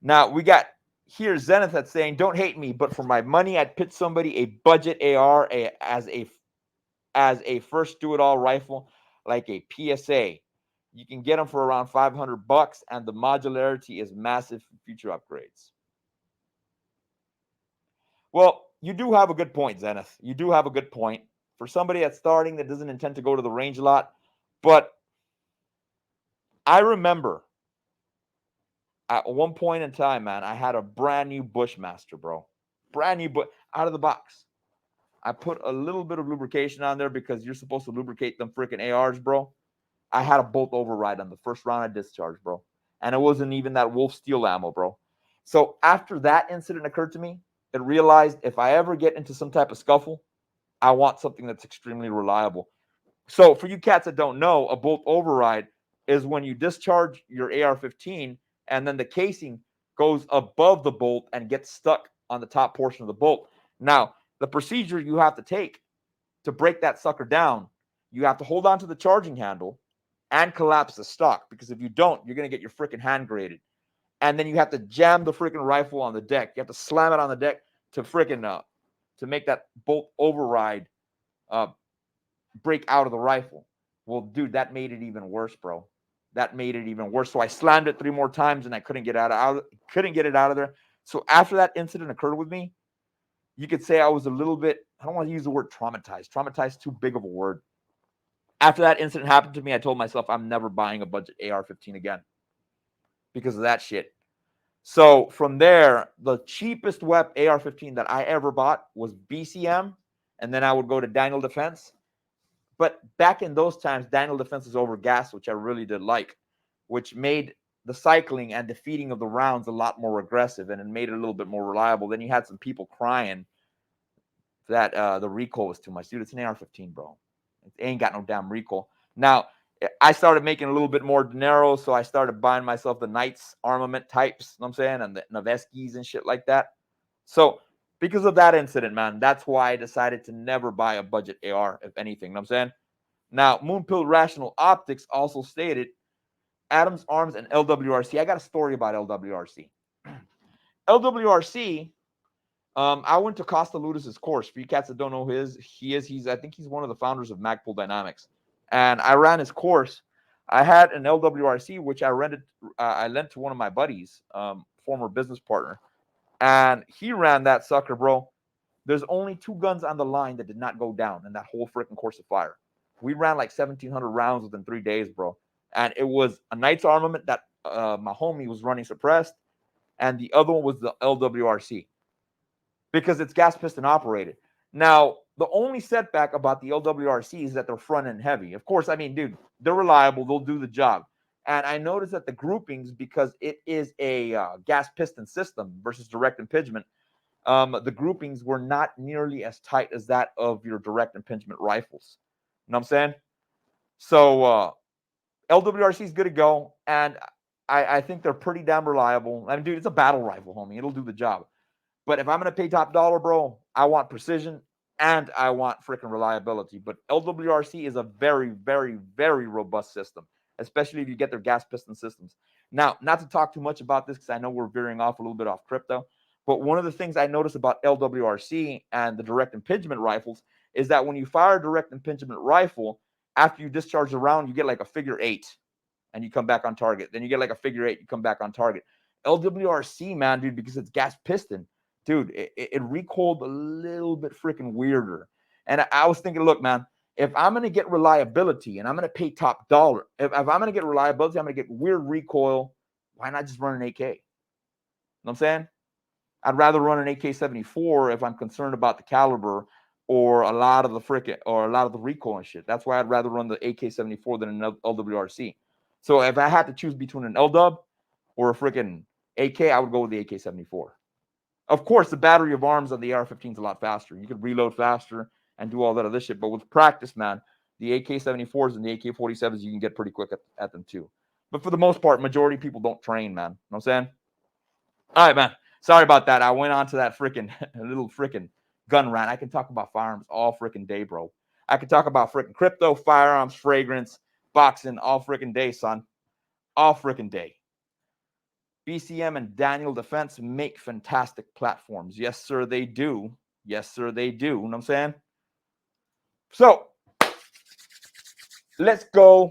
Now we got here Zenith that's saying, "Don't hate me, but for my money, I'd pitch somebody a budget AR as a first do it all rifle like a PSA. You can get them for around $500, and the modularity is massive for future upgrades." Well, you do have a good point, Zenith. You do have a good point for somebody that's starting that doesn't intend to go to the range a lot. But I remember at one point in time, man, I had a brand new Bushmaster, bro. Brand new, but out of the box. I put a little bit of lubrication on there because you're supposed to lubricate them freaking ARs, bro. I had a bolt override on the first round I discharged, bro. And it wasn't even that Wolf Steel ammo, bro. So after that incident occurred to me, it realized if I ever get into some type of scuffle, I want something that's extremely reliable. So for you cats that don't know, a bolt override is when you discharge your AR-15 and then the casing goes above the bolt and gets stuck on the top portion of the bolt. Now, the procedure you have to take to break that sucker down, you have to hold on to the charging handle and collapse the stock, because if you don't, you're going to get your freaking hand graded. And then you have to jam the freaking rifle on the deck. You have to slam it on the deck to freaking to make that bolt override uh, break out of the rifle. Well, dude, that made it even worse, bro. That made it even worse. So I slammed it 3 more times and I couldn't get couldn't get it out of there. So after that incident occurred with me, you could say I was a little bit, I don't want to use the word traumatized. Traumatized, too big of a word. After that incident happened to me, I told myself I'm never buying a budget AR-15 again because of that shit. So from there, the cheapest AR-15 that I ever bought was BCM, and then I would go to Daniel Defense. But back in those times, Daniel Defense was over gas, which I really did like, which made the cycling and defeating of the rounds a lot more aggressive, and it made it a little bit more reliable. Then you had some people crying that the recoil was too much. Dude, it's an AR-15, bro. It ain't got no damn recoil. Now, I started making a little bit more dinero, so I started buying myself the Knights armament types, you know what I'm saying, and the Naveskis and shit like that. So, because of that incident, man, that's why I decided to never buy a budget AR, if anything, you know what I'm saying? Now, Moonpill Rational Optics also stated Adams Arms and LWRC. I got a story about LWRC. LWRC, I went to Costa Ludus's course. For you cats that don't know who he's I think he's one of the founders of Magpul Dynamics. And I ran his course. I had an LWRC, which I lent to one of my buddies, former business partner. And he ran that sucker, bro. There's only 2 guns on the line that did not go down in that whole freaking course of fire. We ran like 1,700 rounds within 3 days, bro. And it was a Knight's armament that my homie was running suppressed, and the other one was the LWRC because it's gas piston operated. Now, the only setback about the LWRC is that they're front end heavy. Of course, I mean, dude, they're reliable. They'll do the job. And I noticed that the groupings, because it is a gas piston system versus direct impingement, the groupings were not nearly as tight as that of your direct impingement rifles. You know what I'm saying? So LWRC is good to go, and I think they're pretty damn reliable. I mean, dude, it's a battle rifle, homie. It'll do the job. But if I'm going to pay top dollar, bro, I want precision and I want freaking reliability. But LWRC is a very, very, very robust system, especially if you get their gas piston systems. Now, not to talk too much about this because I know we're veering off a little bit off crypto, but one of the things I noticed about LWRC and the direct impingement rifles is that when you fire a direct impingement rifle, after you discharge the round, you get like a figure 8 and you come back on target. Then you get like a figure 8, you come back on target. LWRC, man, dude, because it's gas piston, dude, it recoiled a little bit freaking weirder. And I was thinking, look, man, if I'm going to get reliability and I'm going to pay top dollar, if I'm going to get reliability, I'm going to get weird recoil, why not just run an AK? You know what I'm saying? I'd rather run an AK-74 if I'm concerned about the caliber or a lot of the recoil and shit. That's why I'd rather run the AK-74 than an LWRC. So if I had to choose between an LW or a freaking AK, I would go with the AK-74. Of course, the battery of arms on the AR-15 is a lot faster. You could reload faster and do all that other shit. But with practice, man, the AK-74s and the AK-47s, you can get pretty quick at them too. But for the most part, majority of people don't train, man. You know what I'm saying? All right, man. Sorry about that. I went on to that freaking little freaking gun rant. I can talk about firearms all freaking day, bro. I can talk about freaking crypto, firearms, fragrance, boxing all freaking day, son. All freaking day. BCM and Daniel Defense make fantastic platforms. Yes, sir, they do. Yes, sir, they do. You know what I'm saying? So let's go